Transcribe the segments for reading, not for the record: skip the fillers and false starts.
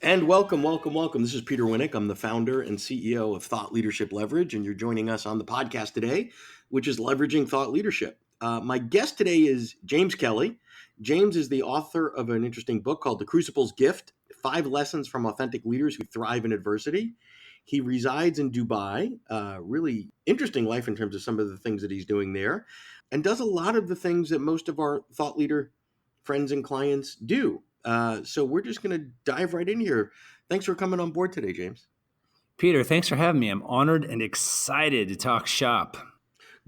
And welcome, welcome, welcome. This is Peter Winick. I'm the founder and CEO of Thought Leadership Leverage, and you're joining us on the podcast today, which is Leveraging Thought Leadership. My guest today is James Kelley. James is the author of an interesting book called The Crucible's Gift: 5 Lessons from Authentic Leaders Who Thrive in Adversity. He resides in Dubai, really interesting life in terms of some of the things that he's doing there, and does a lot of the things that most of our thought leader friends and clients do. So we're just going to dive right in here. Thanks for coming on board today, James. Peter, thanks for having me. I'm honored and excited to talk shop.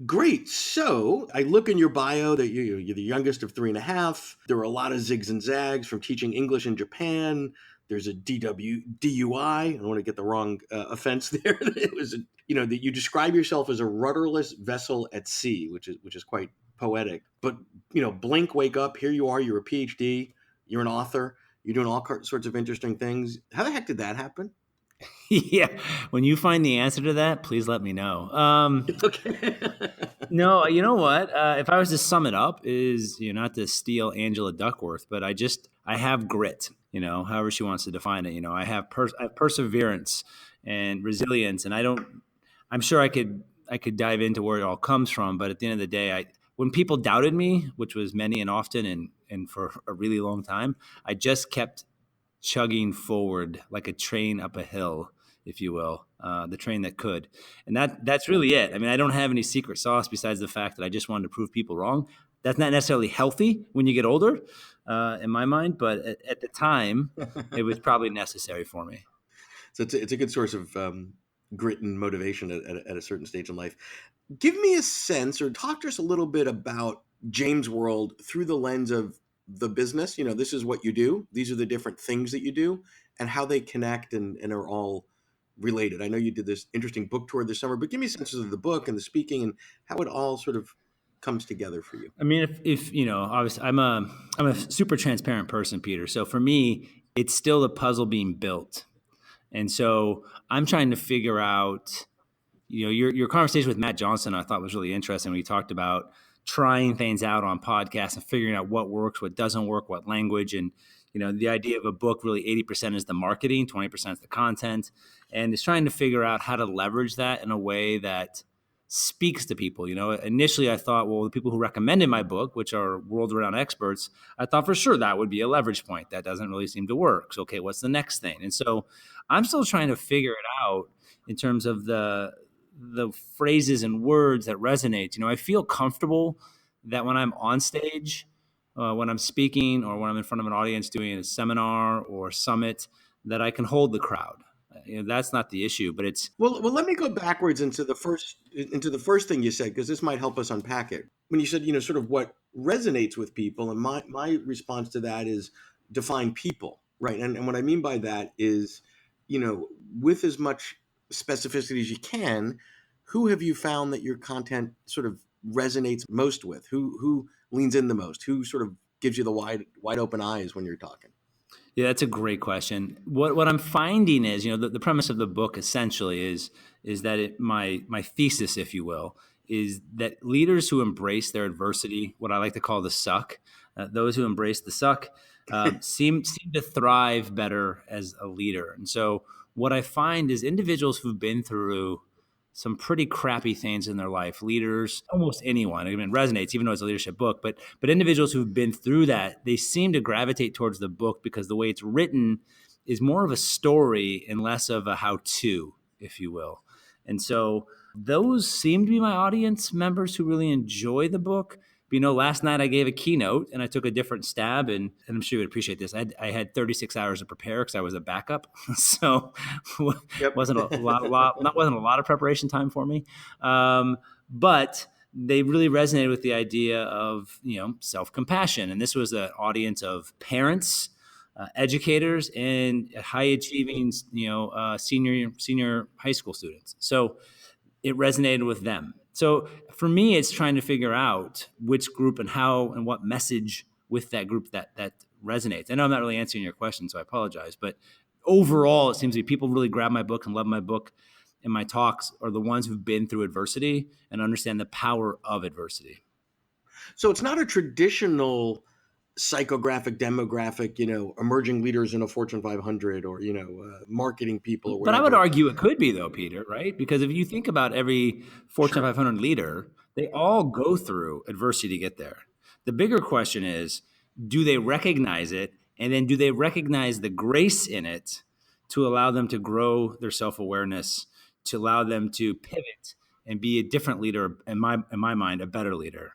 Great. So I look in your bio that you're the youngest of 3.5. There were a lot of zigs and zags from teaching English in Japan. There's a DUI. I don't want to get the wrong offense there. It was, that you describe yourself as a rudderless vessel at sea, which is quite poetic. But blink, wake up. Here you are. You're a PhD. You're an author. You're doing all sorts of interesting things. How the heck did that happen? Yeah. When you find the answer to that, please let me know. Okay. No, you know what? If I was to sum it up, is not to steal Angela Duckworth, but I have grit. However she wants to define it. I have perseverance and resilience, and I'm sure I could dive into where it all comes from. But at the end of the day, when people doubted me, which was many and often, and for a really long time, I just kept chugging forward like a train up a hill, if you will, the train that could. And that's really it. I mean, I don't have any secret sauce besides the fact that I just wanted to prove people wrong. That's not necessarily healthy when you get older, in my mind, but at the time, it was probably necessary for me. So it's a good source of grit and motivation at a certain stage in life. Give me a sense, or talk to us a little bit about James' world through the lens of the business. This is what you do. These are the different things that you do and how they connect and are all related. I know you did this interesting book tour this summer, but give me a sense of the book and the speaking and how it all sort of comes together for you. I mean, if obviously I'm a super transparent person, Peter. So for me, it's still the puzzle being built. And so I'm trying to figure out, your conversation with Matt Johnson, I thought was really interesting. We talked about trying things out on podcasts and figuring out what works, what doesn't work, what language. And, the idea of a book, really 80% is the marketing, 20% is the content. And it's trying to figure out how to leverage that in a way that speaks to people. Initially I thought, well, the people who recommended my book, which are world-renowned experts, I thought for sure that would be a leverage point. That doesn't really seem to work. So, okay, what's the next thing? And so I'm still trying to figure it out in terms of the phrases and words that resonate. I feel comfortable that when I'm on stage, when I'm speaking, or when I'm in front of an audience doing a seminar or summit, that I can hold the crowd. That's not the issue, but it's well. Let me go backwards into the first thing you said, because this might help us unpack it. When you said, sort of what resonates with people, and my response to that is define people, right? And what I mean by that is, with as much specificity as you can, who have you found that your content sort of resonates most with? Who leans in the most? Who sort of gives you the wide open eyes when you're talking? Yeah, that's a great question. What I'm finding is, the premise of the book essentially is that my thesis, if you will, is that leaders who embrace their adversity, what I like to call the suck, those who embrace the suck, seem to thrive better as a leader. And so what I find is individuals who've been through some pretty crappy things in their life, leaders, almost anyone, I mean, it resonates, even though it's a leadership book, but individuals who've been through that, they seem to gravitate towards the book because the way it's written is more of a story and less of a how-to, if you will. And so those seem to be my audience members who really enjoy the book. But, last night I gave a keynote and I took a different stab, and I'm sure you would appreciate this. I had 36 hours to prepare because I was a backup, so wasn't a lot of preparation time for me. But they really resonated with the idea of self-compassion, and this was an audience of parents, educators, and high achieving senior high school students. So it resonated with them. So for me, it's trying to figure out which group and how and what message with that group that resonates. I know I'm not really answering your question, so I apologize. But overall, it seems to be people really grab my book and love my book, and my talks are the ones who've been through adversity and understand the power of adversity. So it's not a traditional psychographic, demographic, emerging leaders in a Fortune 500, or, marketing people or But I would whatever. argue it could be, though, Peter, right? Because if you think about every Fortune Sure. 500 leader, they all go through adversity to get there. The bigger question is, do they recognize it? And then do they recognize the grace in it to allow them to grow their self-awareness, to allow them to pivot and be a different leader, in my mind, a better leader?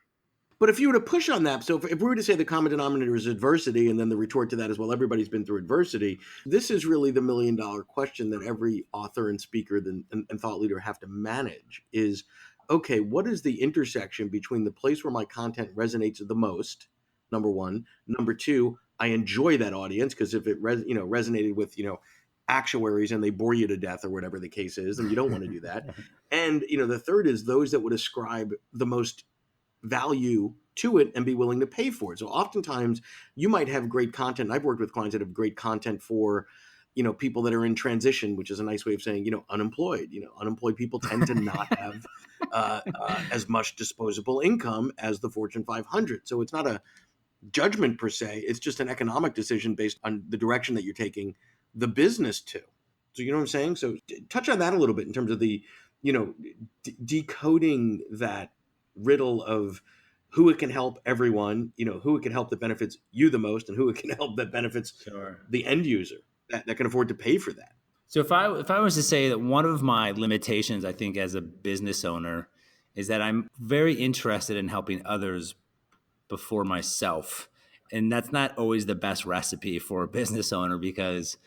But if you were to push on that, so if we were to say the common denominator is adversity, and then the retort to that is, well, everybody's been through adversity, this is really the $1 million question that every author and speaker and thought leader have to manage is, okay, what is the intersection between the place where my content resonates the most, number one, number two, I enjoy that audience, because if it resonated with, actuaries and they bore you to death or whatever the case is, then you don't want to do that. And, the third is those that would ascribe the most value to it and be willing to pay for it. So oftentimes you might have great content. I've worked with clients that have great content for, people that are in transition, which is a nice way of saying, unemployed. Unemployed people tend to not have as much disposable income as the Fortune 500. So it's not a judgment per se. It's just an economic decision based on the direction that you're taking the business to. So you know what I'm saying? So touch on that a little bit in terms of the, decoding that riddle of who it can help everyone, who it can help that benefits you the most, and who it can help that benefits Sure. the end user that can afford to pay for that. So if I was to say that one of my limitations, I think, as a business owner, is that I'm very interested in helping others before myself. And that's not always the best recipe for a business owner, because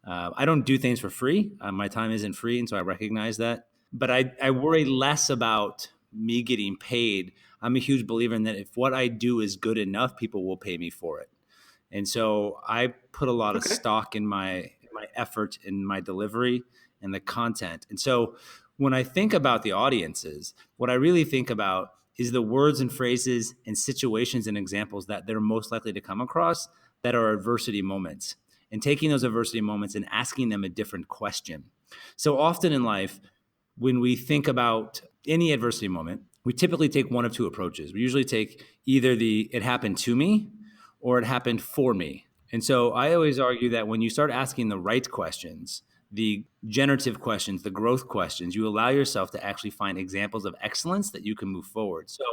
I don't do things for free. My time isn't free, and so I recognize that. But I worry less about me getting paid. I'm a huge believer in that if what I do is good enough, people will pay me for it. And so I put a lot of Okay. stock in my effort, in my delivery, and the content. And so when I think about the audiences, what I really think about is the words and phrases and situations and examples that they're most likely to come across that are adversity moments, and taking those adversity moments and asking them a different question. So often in life, when we think about any adversity moment, we typically take one of two approaches. We usually take either it happened to me or it happened for me. And so I always argue that when you start asking the right questions, the generative questions, the growth questions, you allow yourself to actually find examples of excellence that you can move forward. So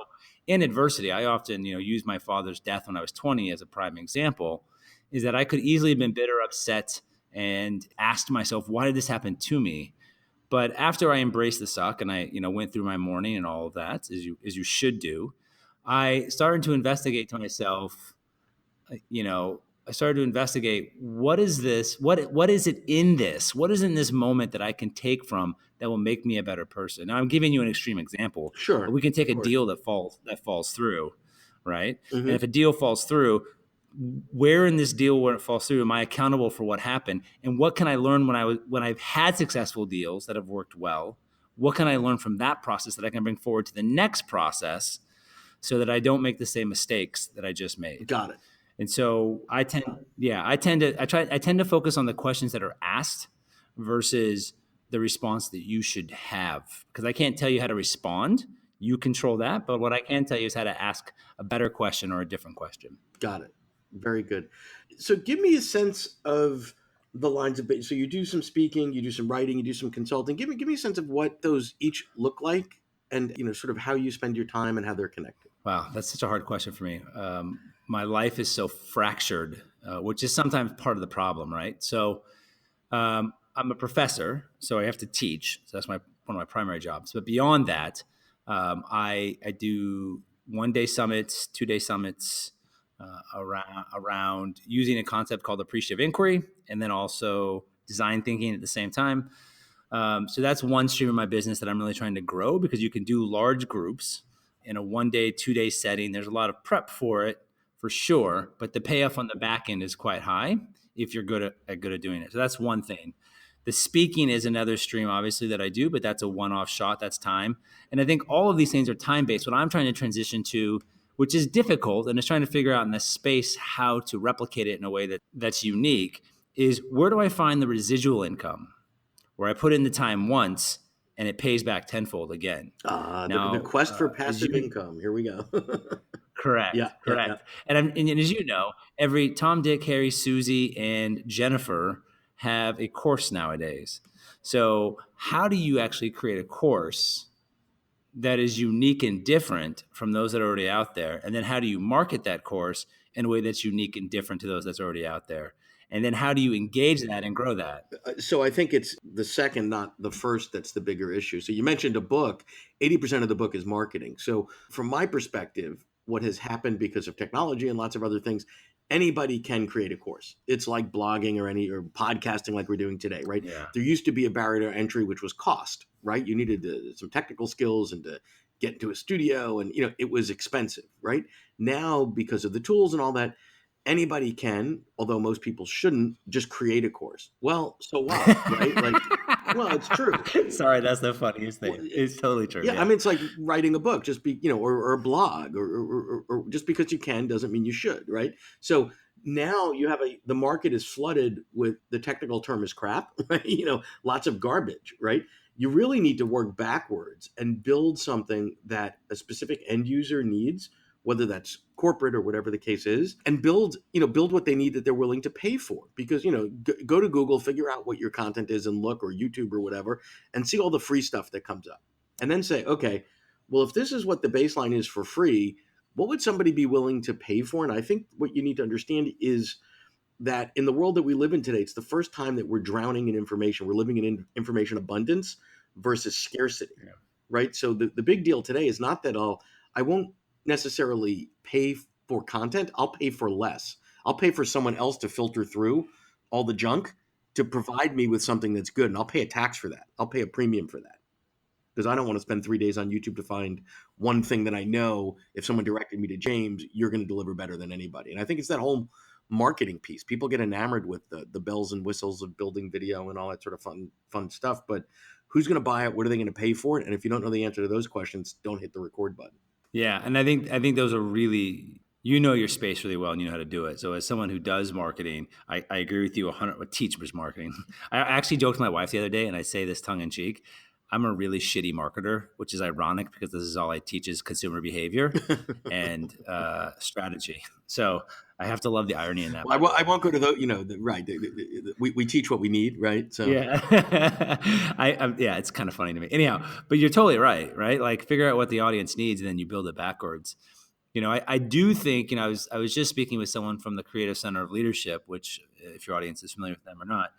in adversity, I often, use my father's death when I was 20 as a prime example, is that I could easily have been bitter, upset, and asked myself, why did this happen to me? But after I embraced the suck and I, went through my mourning and all of that, as you should do, I started to investigate to myself, I started to investigate, what is this? What is it in this? What is in this moment that I can take from that will make me a better person? Now I'm giving you an extreme example, but Sure. we can take Of a course. deal that falls through, right? And Mm-hmm. if a deal falls through, where in this deal where it falls through am I accountable for what happened? And what can I learn when I've had successful deals that have worked well? What can I learn from that process that I can bring forward to the next process so that I don't make the same mistakes that I just made? Got it. And so I tend to focus on the questions that are asked versus the response that you should have, because I can't tell you how to respond. You control that, but what I can tell you is how to ask a better question or a different question. Got it. Very good. So give me a sense of the lines of so you do some speaking, you do some writing, you do some consulting. Give me a sense of what those each look like, and sort of how you spend your time and how they're connected. Wow, that's such a hard question for me. My life is so fractured, which is sometimes part of the problem, right? So I'm a professor, so I have to teach. So that's one of my primary jobs. But beyond that, I do 1-day summits, 2-day summits around using a concept called appreciative inquiry, and then also design thinking at the same time. So that's one stream of my business that I'm really trying to grow, because you can do large groups in a 1-day, 2-day setting. There's a lot of prep for it, for sure, but the payoff on the back end is quite high if you're good at doing it. So that's one thing. The speaking is another stream, obviously, that I do, but that's a one-off shot. That's time. And I think all of these things are time-based. What I'm trying to transition to, which is difficult, and is trying to figure out in this space how to replicate it in a way that's unique, is where do I find the residual income, where I put in the time once and it pays back tenfold again. The Now, quest for as passive you income. Here we go. Yeah, yeah, yeah. Correct. And as you know, every Tom, Dick, Harry, Susie, and Jennifer have a course nowadays. So, how do you actually create a course that is unique and different from those that are already out there? And then how do you market that course in a way that's unique and different to those that's already out there? And then how do you engage that and grow that? So I think it's the second, not the first, that's the bigger issue. So you mentioned a book. 80% of the book is marketing. So from my perspective, what has happened because of technology and lots of other things, anybody can create a course. It's like blogging or podcasting like we're doing today, right? Yeah. There used to be a barrier to entry, which was cost, right? You needed some technical skills and to get into a studio, and it was expensive, right? Now, because of the tools and all that, anybody can, although most people shouldn't, just create a course. Well, so what, right? Like, well, it's true. Sorry, that's the funniest Well, thing. It's totally true. yeah, I Yeah. mean, it's like writing a book, just or a blog, or just because you can doesn't mean you should, right? So now you have the market is flooded with, the technical term is crap, right? Lots of garbage, right? You really need to work backwards and build something that a specific end user needs, whether that's corporate or whatever the case is, and build what they need that they're willing to pay for. Because go to Google, figure out what your content is, and look, or YouTube or whatever, and see all the free stuff that comes up, and then say, okay, well, if this is what the baseline is for free, what would somebody be willing to pay for? And I think what you need to understand is that in the world that we live in today, it's the first time that we're drowning in information. We're living in information abundance versus scarcity, Yeah. right? So the big deal today is not that I won't necessarily pay for content. I'll pay for less. I'll pay for someone else to filter through all the junk to provide me with something that's good. And I'll pay a tax for that. I'll pay a premium for that, because I don't want to spend 3 days on YouTube to find one thing that I know if someone directed me to James, you're going to deliver better than anybody. And I think it's that whole marketing piece. People get enamored with the bells and whistles of building video and all that sort of fun stuff. But who's going to buy it? What are they going to pay for it? And if you don't know the answer to those questions, don't hit the record button. Yeah, and I think those are really, your space really well and you know how to do it. So as someone who does marketing, I agree with you 100. Teach marketing. I actually joked with my wife the other day, and I say this tongue in cheek. I'm a really shitty marketer, which is ironic because this is all I teach is consumer behavior and strategy. So I have to love the irony in that. Well, I won't go to right. We teach what we need, right? So yeah, yeah, it's kind of funny to me. Anyhow, but you're totally right? Like figure out what the audience needs and then you build it backwards. I do think, I was just speaking with someone from the Creative Center of Leadership, which if your audience is familiar with them or not,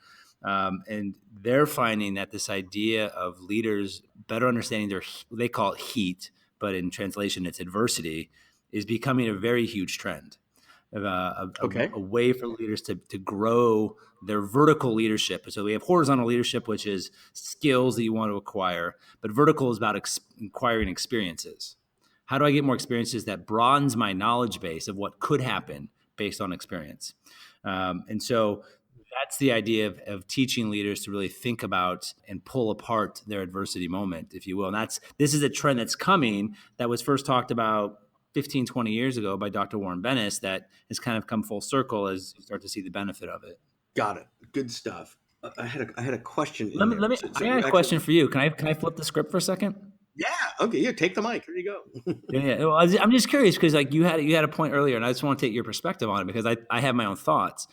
and they're finding that this idea of leaders better understanding they call it heat, but in translation, it's adversity, is becoming a very huge trend. Okay. A way for leaders to grow their vertical leadership. So we have horizontal leadership, which is skills that you want to acquire, but vertical is about acquiring experiences. How do I get more experiences that broadens my knowledge base of what could happen based on experience? And so that's the idea of teaching leaders to really think about and pull apart their adversity moment, if you will. And this is a trend that's coming that was first talked about 15, 20 years ago by Dr. Warren Bennis that has kind of come full circle as you start to see the benefit of it. Got it. Good stuff. I had a question. I got a question for you. Can I flip the script for a second? Yeah. Okay. Yeah. Take the mic. Here you go. Yeah. Well, I'm just curious because like you had a point earlier, and I just want to take your perspective on it because I have my own thoughts.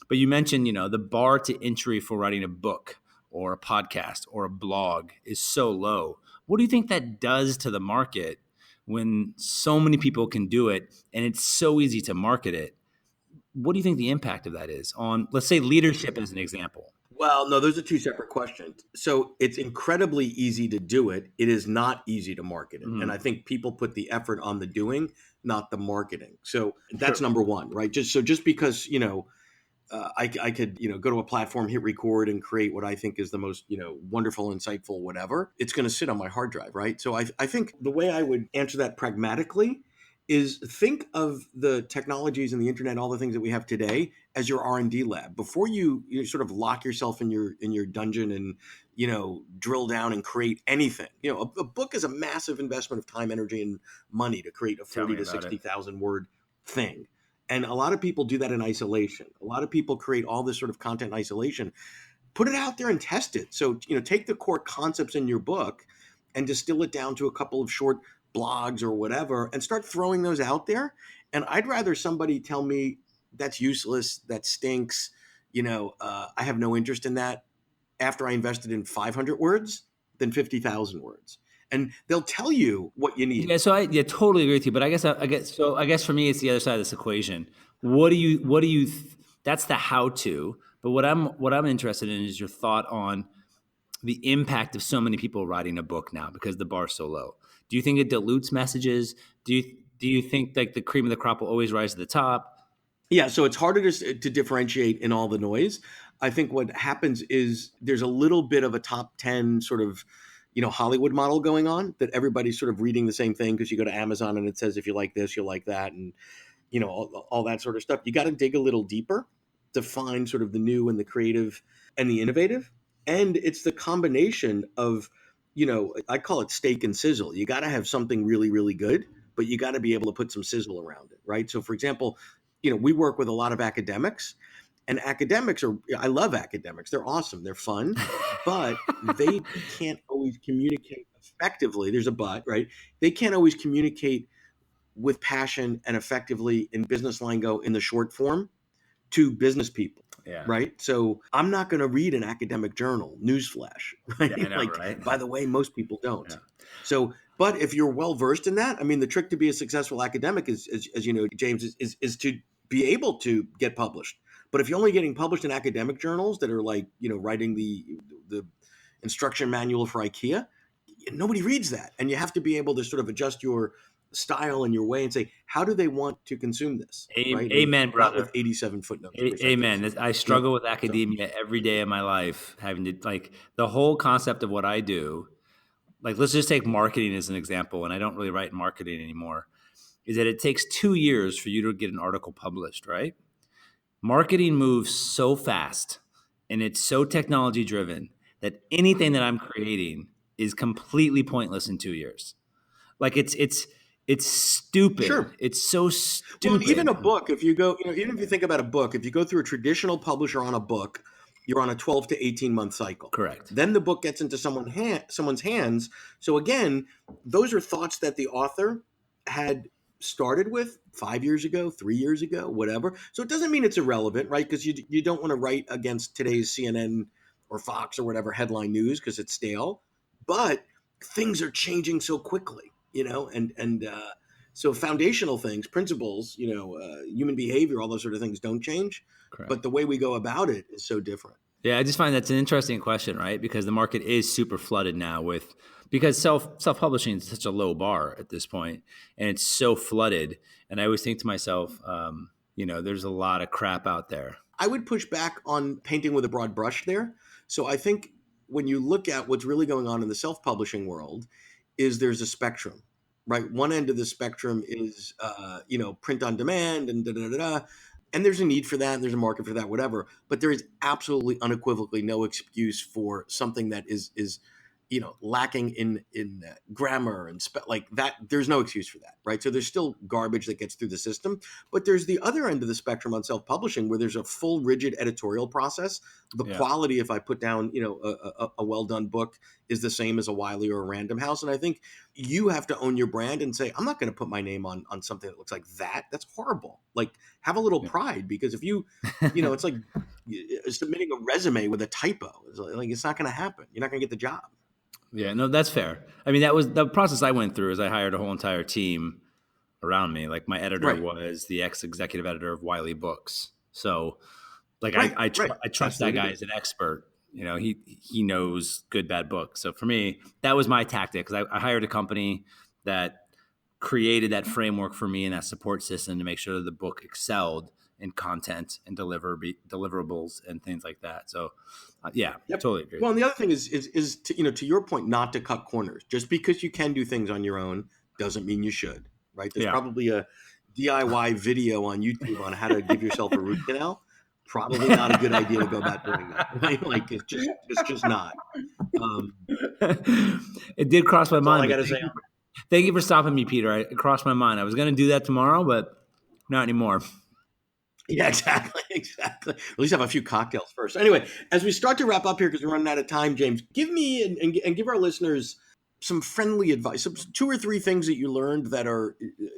But you mentioned, the bar to entry for writing a book or a podcast or a blog is so low. What do you think that does to the market when so many people can do it and it's so easy to market it? What do you think the impact of that is on, let's say, leadership as an example? Well, no, those are two separate questions. So it's incredibly easy to do it. It is not easy to market it. Mm-hmm. And I think people put the effort on the doing, not the marketing. So that's number one, right? Just because, I could, go to a platform, hit record, and create what I think is the most, wonderful, insightful, whatever. It's going to sit on my hard drive, right? So I think the way I would answer that pragmatically is think of the technologies and the internet, all the things that we have today, as your R&D lab. Before you sort of lock yourself in your dungeon and drill down and create anything. A book is a massive investment of time, energy, and money to create a 40 to 60,000 word thing. And a lot of people do that in isolation. A lot of people create all this sort of content in isolation. Put it out there and test it. So, take the core concepts in your book and distill it down to a couple of short blogs or whatever, and start throwing those out there. And I'd rather somebody tell me that's useless, that stinks, I have no interest in that after I invested in 500 words than 50,000 words. And they'll tell you what you need. Yeah, so I totally agree with you. But I guess for me, it's the other side of this equation. That's the how to. But what I'm interested in is your thought on the impact of so many people writing a book now because the bar's so low. Do you think it dilutes messages? Do you think like the cream of the crop will always rise to the top? Yeah, so it's harder to differentiate in all the noise. I think what happens is there's a little bit of a top 10 sort of, Hollywood model going on that everybody's sort of reading the same thing because you go to Amazon and it says if you like this, you'll like that, and all that sort of stuff. You got to dig a little deeper to find sort of the new and the creative and the innovative. And it's the combination of, I call it steak and sizzle. You got to have something really, really good, but you got to be able to put some sizzle around it, right? So for example, we work with a lot of academics, and I love academics. They're awesome. They're fun, but they can't always communicate effectively. There's a but, right? They can't always communicate with passion and effectively in business lingo in the short form to business people. Yeah. Right. So I'm not going to read an academic journal, newsflash, right? Yeah, I know, like, right? by the way, most people don't. Yeah. So, but if you're well versed in that, I mean, the trick to be a successful academic is, as you know, James, is to be able to get published. But if you're only getting published in academic journals that are like, writing the instruction manual for IKEA, nobody reads that. And you have to be able to sort of adjust your style and your way and say, how do they want to consume this? Right? Amen, brother. Not with 87 footnotes. Amen. I struggle with academia every day of my life, having to like the whole concept of what I do. Like, let's just take marketing as an example, and I don't really write marketing anymore. Is that it takes 2 years for you to get an article published, right? Marketing moves so fast, and it's so technology driven that anything that I'm creating is completely pointless in 2 years. Like it's stupid. Sure. It's so stupid. Well, even a book, if you go, even if you think about a book, if you go through a traditional publisher on a book, you're on a 12 to 18 month cycle. Correct. Then the book gets into someone's hands. So again, those are thoughts that the author had started with 5 years ago, 3 years ago, whatever. So it doesn't mean it's irrelevant, right? Because you don't want to write against today's CNN or Fox or whatever headline news because it's stale. But things are changing so quickly, so foundational things, principles, human behavior, all those sort of things don't change. Correct. But the way we go about it is so different. Yeah, I just find that's an interesting question, right? Because the market is super flooded now because self-publishing is such a low bar at this point, and it's so flooded. And I always think to myself, there's a lot of crap out there. I would push back on painting with a broad brush there. So I think when you look at what's really going on in the self-publishing world is there's a spectrum, right? One end of the spectrum is, print on demand and da-da-da-da. And there's a need for that. And there's a market for that, whatever. But there is absolutely unequivocally no excuse for something that is lacking in grammar and like that. There's no excuse for that, right? So there's still garbage that gets through the system, but there's the other end of the spectrum on self-publishing where there's a full rigid editorial process. The quality, if I put down, a well-done book is the same as a Wiley or a Random House. And I think you have to own your brand and say, I'm not going to put my name on something that looks like that. That's horrible. Like, have a little pride, because if you, it's like submitting a resume with a typo. It's not going to happen. You're not going to get the job. Yeah, no, that's fair. I mean, that was the process I went through. Is I hired a whole entire team around me. Like, my editor was the ex-executive editor of Wiley Books. So, like, I trust that guy as an expert. He knows good, bad books. So for me, that was my tactic, because I hired a company that created that framework for me and that support system to make sure that the book excelled in content and deliverables and things like that. So, totally agree. Well, and the other thing is to, to your point, not to cut corners. Just because you can do things on your own doesn't mean you should, right? There's probably a DIY video on YouTube on how to give yourself a root canal. Probably not a good idea to go about doing that. Right? Like, it's just not. It did cross my mind. All I got to say. Thank you for stopping me, Peter. It crossed my mind. I was going to do that tomorrow, but not anymore. Yeah, exactly. At least have a few cocktails first. Anyway, as we start to wrap up here, because we're running out of time, James, give me and give our listeners some friendly advice, some two or three things that you learned that are,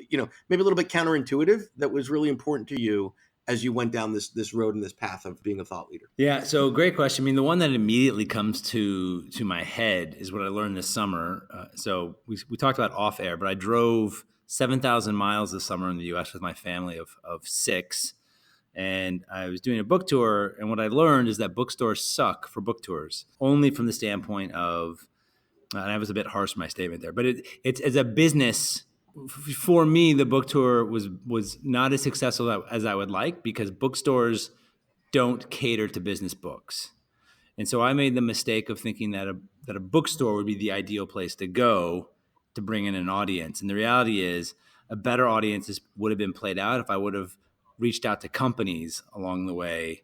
maybe a little bit counterintuitive that was really important to you as you went down this road and this path of being a thought leader? Yeah, so great question. I mean, the one that immediately comes to my head is what I learned this summer. So we talked about off air, but I drove 7,000 miles this summer in the U.S. with my family of six, and I was doing a book tour. And what I learned is that bookstores suck for book tours, only from the standpoint of, and I was a bit harsh in my statement there, but it's as a business. For me, the book tour was not as successful as I would like, because bookstores don't cater to business books. And so I made the mistake of thinking that a bookstore would be the ideal place to go to bring in an audience. And the reality is, a better audience would have been played out if I would have reached out to companies along the way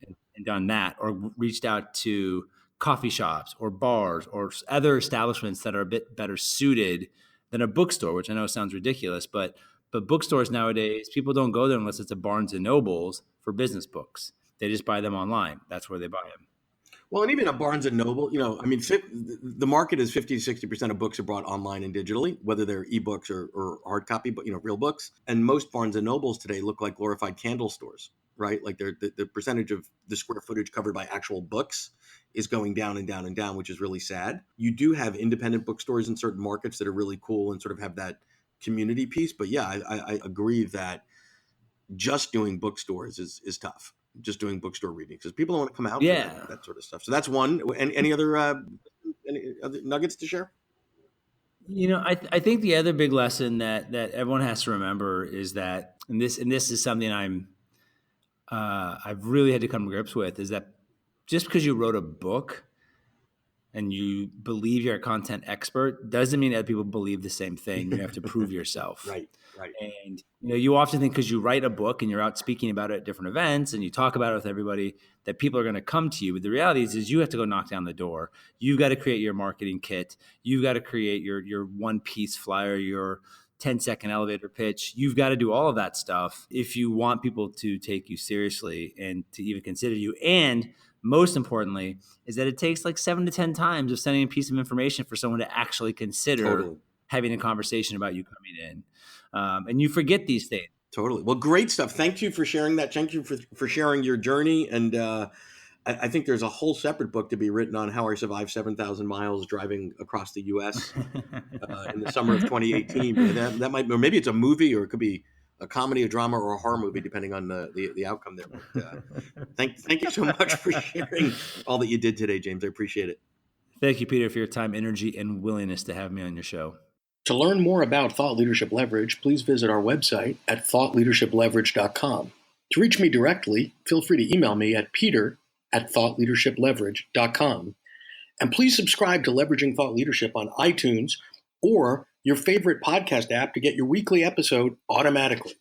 and done that, or reached out to coffee shops or bars or other establishments that are a bit better suited than a bookstore, which I know sounds ridiculous, but bookstores nowadays, people don't go there unless it's a Barnes and Nobles for business books. They just buy them online. That's where they buy them. Well, and even a Barnes and Noble, the market is 50 to 60% of books are bought online and digitally, whether they're ebooks or hard copy, but real books. And most Barnes and Nobles today look like glorified candle stores, right? Like the percentage of the square footage covered by actual books is going down and down and down, which is really sad. You do have independent bookstores in certain markets that are really cool and sort of have that community piece. But yeah, I agree that just doing bookstores is tough. Just doing bookstore readings, because people don't want to come out for Yeah. that sort of stuff. So that's one. And any other nuggets to share? I think the other big lesson that everyone has to remember is that, and this is something I've really had to come to grips with, is that just because you wrote a book and you believe you're a content expert doesn't mean that people believe the same thing. You have to prove yourself. Right. And you often think because you write a book and you're out speaking about it at different events and you talk about it with everybody, that people are going to come to you. But the reality is you have to go knock down the door. You've got to create your marketing kit. You've got to create your one-piece flyer, your 10-second elevator pitch. You've got to do all of that stuff if you want people to take you seriously and to even consider you. And most importantly is that it takes like 7 to 10 times of sending a piece of information for someone to actually consider having a conversation about you coming in. And you forget these things. Totally. Well, great stuff. Thank you for sharing that. Thank you for sharing your journey. And I think there's a whole separate book to be written on how I survived 7,000 miles driving across the U.S. In the summer of 2018. That might, or maybe it's a movie, or it could be a comedy, a drama, or a horror movie, depending on the outcome there. But, thank you so much for sharing all that you did today, James. I appreciate it. Thank you, Peter, for your time, energy, and willingness to have me on your show. To learn more about Thought Leadership Leverage, please visit our website at thoughtleadershipleverage.com. To reach me directly, feel free to email me at peter@thoughtleadershipleverage.com. And please subscribe to Leveraging Thought Leadership on iTunes or your favorite podcast app to get your weekly episode automatically.